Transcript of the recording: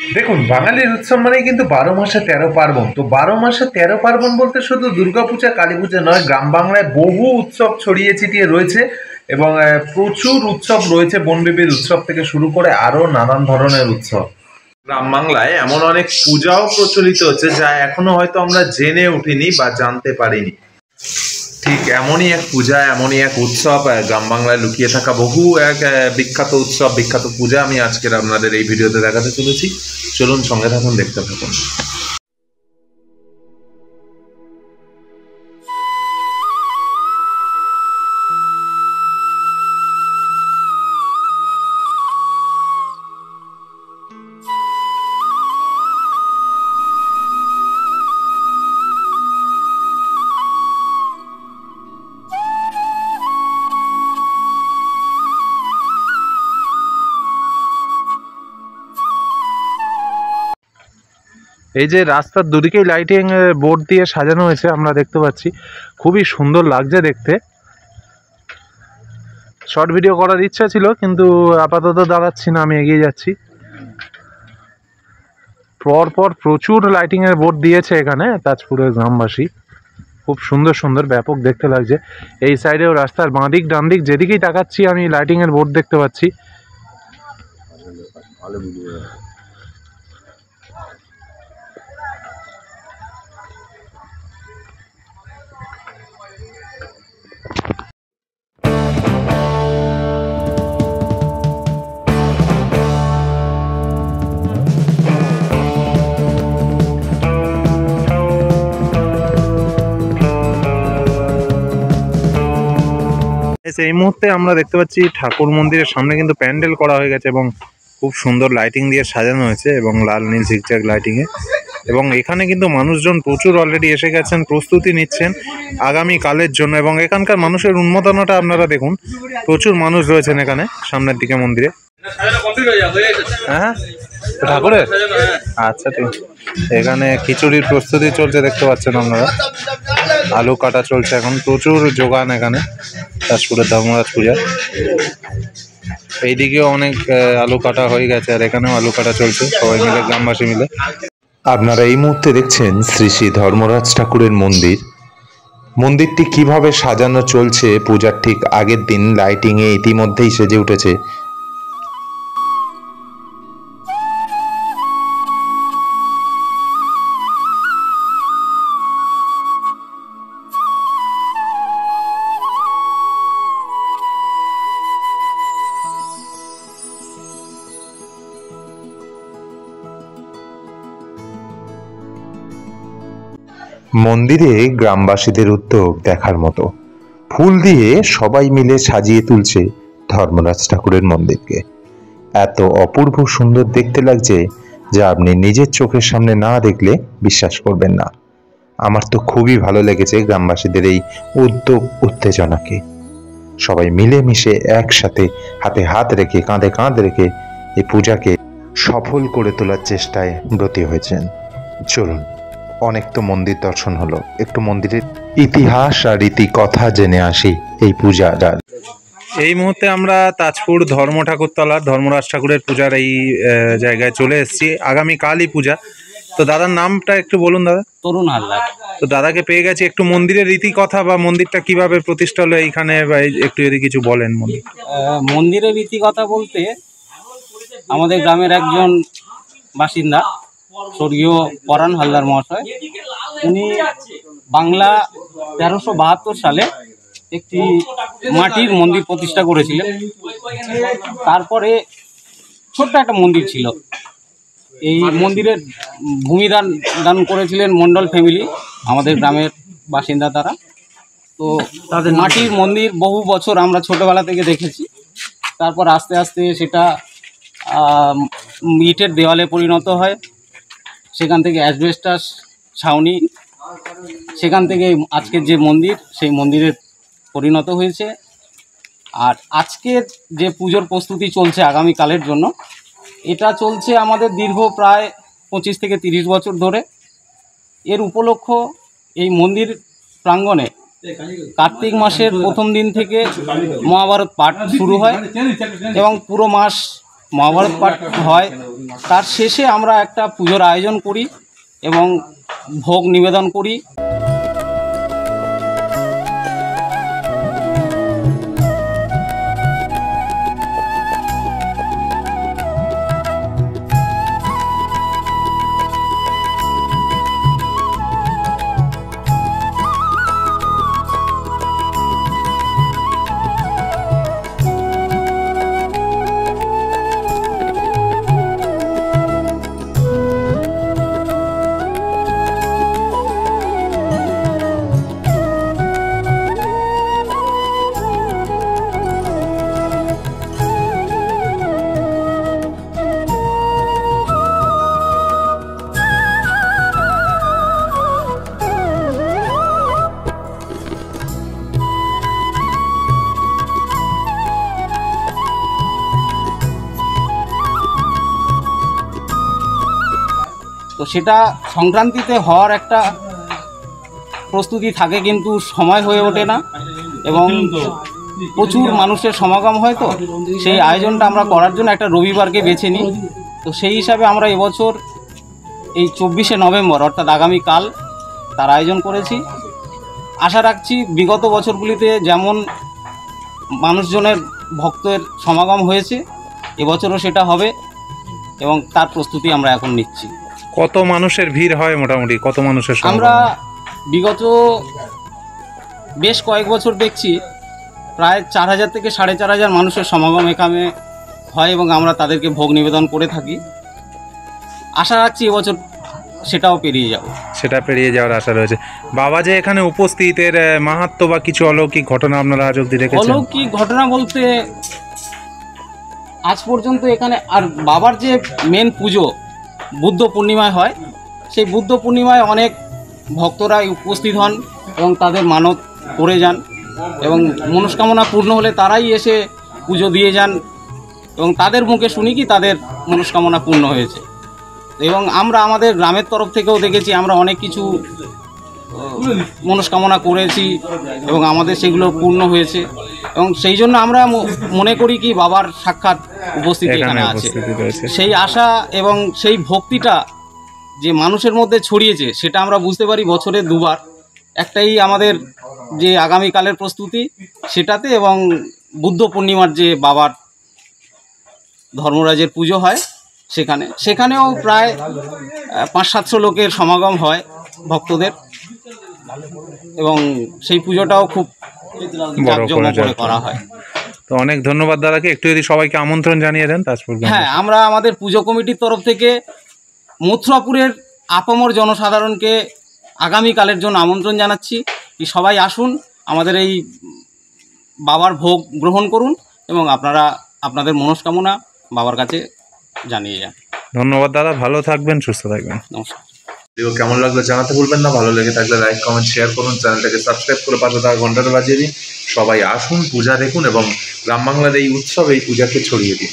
দেখুন, বাঙালির উৎসব মানেই কিন্তু ১২ মাসে ১৩ পার্বণ। তো ১২ মাসে ১৩ পার্বণ বলতে শুধু দুর্গাপূজা, কালীপূজা নয়, গ্রাম বাংলায় বহু উৎসব ছড়িয়ে ছিটিয়ে রয়েছে এবং প্রচুর উৎসব রয়েছে। বনবিবির উৎসব থেকে শুরু করে আরো নানান ধরনের উৎসব। গ্রাম বাংলায় এমন অনেক পূজাও প্রচলিত হচ্ছে যা এখনো হয়তো আমরা জেনে উঠিনি বা জানতে পারিনি। ঠিক এমনই এক পূজা, এমনই এক উৎসব, গ্রাম বাংলায় লুকিয়ে থাকা বহু এক বিখ্যাত উৎসব, বিখ্যাত পূজা আমি আজকের আপনাদের এই ভিডিওতে দেখাতে চলেছি। চলুন সঙ্গে থাকুন, দেখতে থাকুন। এই যে রাস্তার দুদিকেই লাইটিং বোর্ড দিয়ে সাজানো হয়েছে আমরা দেখতে পাচ্ছি, খুবই সুন্দর লাগছে দেখতে। শর্ট ভিডিও করার ইচ্ছা ছিল কিন্তু আপাতত দাঁড়াচ্ছি না, আমি এগিয়ে যাচ্ছি। পরপর প্রচুর লাইটিং এর বোর্ড দিয়েছে এখানে তাজপুরের গ্রামবাসী, খুব সুন্দর সুন্দর, ব্যাপক দেখতে লাগছে। এই সাইডেও রাস্তার বাঁ দিক ডান দিক যেদিকেই তাকাচ্ছি আমি লাইটিং এর বোর্ড দেখতে পাচ্ছি। এই মুহূর্তে আমরা দেখতে পাচ্ছি ঠাকুর মন্দিরের সামনে কিন্তু প্যান্ডেল করা হয়ে গেছে এবং খুব সুন্দর লাইটিং দিয়ে সাজানো হয়েছে এবং লাল নীল ঝিকঝাক লাইটিং এ, এবং এখানে কিন্তু মানুষজন প্রচুর অলরেডি এসে গেছেন, প্রস্তুতি নিচ্ছেন আগামী কালের জন্য। এবং এখানকার মানুষের উন্মাদনাটা আপনারা দেখুন, প্রচুর মানুষ রয়েছেন এখানে সামনের দিকে মন্দিরে। হ্যাঁ ঠাকুরের, আচ্ছা ঠিক। এখানে খিচুড়ির প্রস্তুতি চলছে দেখতে পাচ্ছেন আপনারা, আলু কাটা চলছে এখন, প্রচুর যোগান এখানে তাজপুরের ধর্মরাজ পূজা। এইদিকেও অনেক আলু কাটা হয়ে গেছে আর এখানেও আলু কাটা চলছে, সবাই মিলে, গ্রামবাসী মিলে। আপনারা এই মুহূর্তে দেখছেন শ্রী শ্রী ধর্মরাজ ঠাকুরের মন্দির। মন্দিরটি কিভাবে সাজানো চলছে পূজার ঠিক আগের দিন লাইটিং এ ইতিমধ্যেই সেজে উঠেছে। মন্দিরে গ্রামবাসীদের উদ্যোগ দেখার মতো, ফুল দিয়ে সবাই মিলে সাজিয়ে তুলছে ধর্মরাজ ঠাকুরের মন্দিরকে। এত অপূর্ব সুন্দর দেখতে লাগছে যা আপনি নিজের চোখের সামনে না দেখলে বিশ্বাস করবেন না। আমার তো খুবই ভালো লেগেছে গ্রামবাসীদের এই উদ্যোগ, উত্তেজনাকে। সবাই মিলেমিশে একসাথে হাতে হাত রেখে, কাঁধে কাঁধ রেখে এই পূজাকে সফল করে তোলার চেষ্টায় ব্রতী হয়েছেন। চলুন, অনেক তো মন্দির দর্শন হলো, একটু মন্দিরের ইতিহাস আর রীতি কথা জেনে আসি এই পূজার। এই মুহূর্তে আমরা তাজপুর ধর্ম ঠাকুরতলার ধর্মরাজ ঠাকুরের পূজার এই জায়গায় চলে এসেছি। আগামী কালই পূজা। তো দাদার নামটা একটু বলুন দাদা। তরুণ হালদার। তো দাদাকে পেয়ে গেছি, একটু মন্দিরের রীতি কথা বা মন্দিরটা কিভাবে প্রতিষ্ঠা হলো এইখানে একটু যদি কিছু বলেন। মন্দিরের রীতি কথা বলতে আমাদের গ্রামের একজন বাসিন্দা স্বর্গীয় পরাণ হালদার মহাশয়, উনি বাংলা 1372 সালে একটি মাটির মন্দির প্রতিষ্ঠা করেছিলেন। তারপরে ছোট্ট একটা মন্দির ছিল, এই মন্দিরের ভূমিদান দান করেছিলেন মণ্ডল ফ্যামিলি, আমাদের গ্রামের বাসিন্দা তারা। তো তাদের মাটির মন্দির বহু বছর আমরা ছোটোবেলা থেকে দেখেছি। তারপর আস্তে আস্তে সেটা ইটের দেওয়ালে পরিণত হয়, সেখান থেকে অ্যাসবেস্টাস ছাউনি, সেখান থেকে আজকের যে মন্দির সেই মন্দিরের পরিণত হয়েছে। আর আজকের যে পুজোর প্রস্তুতি চলছে আগামীকালের জন্য, এটা চলছে আমাদের দীর্ঘ প্রায় 25 থেকে 30 বছর ধরে। এর উপলক্ষ এই মন্দির প্রাঙ্গণে কার্তিক মাসের প্রথম দিন থেকে মহাভারত পাঠ শুরু হয় এবং পুরো মাস মহাভারত পাঠ হয়, তার শেষে আমরা একটা পুজোর আয়োজন করি এবং ভোগ নিবেদন করি। তো সেটা সংক্রান্তিতে হওয়ার একটা প্রস্তুতি থাকে, কিন্তু সময় হয়ে ওঠে না এবং প্রচুর মানুষের সমাগম হয়। তো সেই আয়োজনটা আমরা করার জন্য একটা রবিবারকে বেছে নিই। তো সেই হিসাবে আমরা এবছর এই 24শে নভেম্বর অর্থাৎ আগামীকাল তার আয়োজন করেছি। আশা রাখছি বিগত বছরগুলিতে যেমন মানুষজনের ভক্তের সমাগম হয়েছে, এবছরও সেটা হবে এবং তার প্রস্তুতি আমরা এখন নিচ্ছি। কত মানুষের ভিড় হয় মোটামুটি, কত মানুষের সমাগম? আমরা বিগত বেশ কয়েক বছর দেখছি প্রায় 4000 থেকে 4500 মানুষের সমাগম এখানে হয় এবং আমরা তাদেরকে ভোগ নিবেদন করে থাকি। আশা রাখছি এবছর সেটাও পেরিয়ে যাব। সেটা পেরিয়ে যাওয়ার আশা রয়েছে। বাবা যে এখানে উপস্থিত, এর মাহাত্ম্য বা কিছু অলৌকিক ঘটনা আপনারা আজ অবধি দেখেছেন? অলৌকিক ঘটনা বলতে আজ পর্যন্ত এখানে আর বাবার যে মেন পুজো বুদ্ধ পূর্ণিমায় হয়, সেই বুদ্ধ পূর্ণিমায় অনেক ভক্তরা উপস্থিত হন এবং তাদের মানত করে যান এবং মনস্কামনা পূর্ণ হলে তারাই এসে পুজো দিয়ে যান এবং তাদের মুখে শুনি কি তাদের মনস্কামনা পূর্ণ হয়েছে। এবং আমরা আমাদের গ্রামের তরফ থেকেও দেখেছি আমরা অনেক কিছু মনস্কামনা করেছি এবং আমাদের সেগুলো পূর্ণ হয়েছে এবং সেই জন্য আমরা মনে করি কি বাবার সাক্ষাৎ উপস্থিতি এখানে আছে। সেই আশা এবং সেই ভক্তিটা যে মানুষের মধ্যে ছড়িয়েছে সেটা আমরা বুঝতে পারি বছরে দুবার। একটাই আমাদের যে আগামীকালের প্রস্তুতি সেটাতে, এবং বুদ্ধ পূর্ণিমার যে বাবার ধর্মরাজের পুজো হয় সেখানেও প্রায় 500-700 লোকের সমাগম হয় ভক্তদের এবং সেই পুজোটাও খুব জাঁকজমক করে করা হয়। তো অনেক ধন্যবাদ দাদাকে। একটু যদি সবাইকে আমন্ত্রণ জানিয়ে দেন তাজপুর। হ্যাঁ, আমরা আমাদের পুজো কমিটির তরফ থেকে মথুরাপুরের আপামর জনসাধারণকে আগামীকালের জন্য আমন্ত্রণ জানাচ্ছি কি সবাই আসুন, আমাদের এই বাবার ভোগ গ্রহণ করুন এবং আপনারা আপনাদের মনস্কামনা বাবার কাছে জানিয়ে যান। ধন্যবাদ দাদা, ভালো থাকবেন, সুস্থ থাকবেন। নমস্কার। ভিডিও কেমন লাগলো জানাতে ভুলবেন না। ভালো লেগে থাকলে লাইক, কমেন্ট, শেয়ার করুন। চ্যানেলটাকে সাবস্ক্রাইব করে পাশে থাকা ঘন্টাটা বাজিয়ে দিন। সবাই আসুন, পূজা দেখুন এবং গ্রাম বাংলার এই উৎসব, এই পূজাকে ছড়িয়ে দিন।